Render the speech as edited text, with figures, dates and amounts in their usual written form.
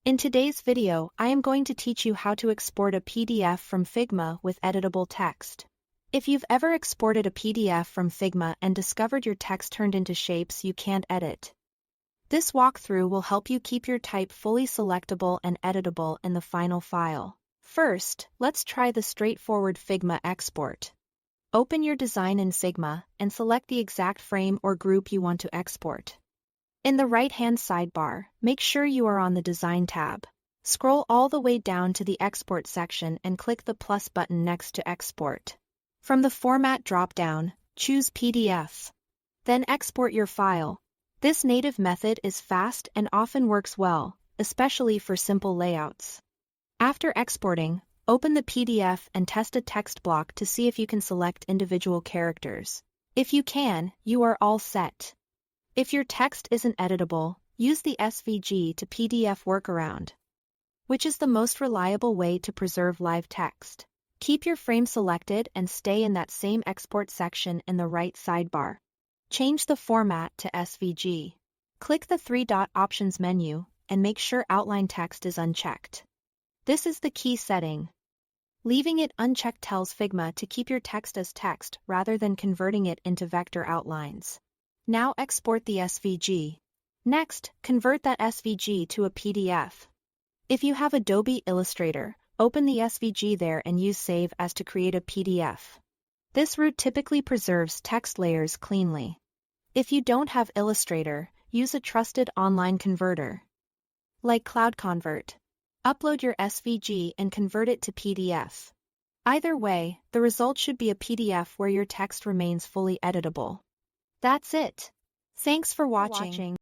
In today's video, I am going to teach you how to export a PDF from Figma with editable text. If you've ever exported a PDF from Figma and discovered your text turned into shapes you can't edit, this walkthrough will help you keep your type fully selectable and editable in the final file. First, let's try the straightforward Figma export. Open your design in Figma and select the exact frame or group you want to export. In the right-hand sidebar, make sure you are on the Design tab. Scroll all the way down to the Export section and click the plus button next to Export. From the Format drop-down, choose PDF. Then export your file. This native method is fast and often works well, especially for simple layouts. After exporting, open the PDF and test a text block to see if you can select individual characters. If you can, you are all set. If your text isn't editable, use the SVG to PDF workaround, which is the most reliable way to preserve live text. Keep your frame selected and stay in that same export section in the right sidebar. Change the format to SVG. Click the three-dot options menu and make sure outline text is unchecked. This is the key setting. Leaving it unchecked tells Figma to keep your text as text rather than converting it into vector outlines. Now export the SVG. Next, convert that SVG to a PDF. If you have Adobe Illustrator, open the SVG there and use Save As to create a PDF. This route typically preserves text layers cleanly. If you don't have Illustrator, use a trusted online converter, like CloudConvert. Upload your SVG and convert it to PDF. Either way, the result should be a PDF where your text remains fully editable. That's it. Thanks for watching.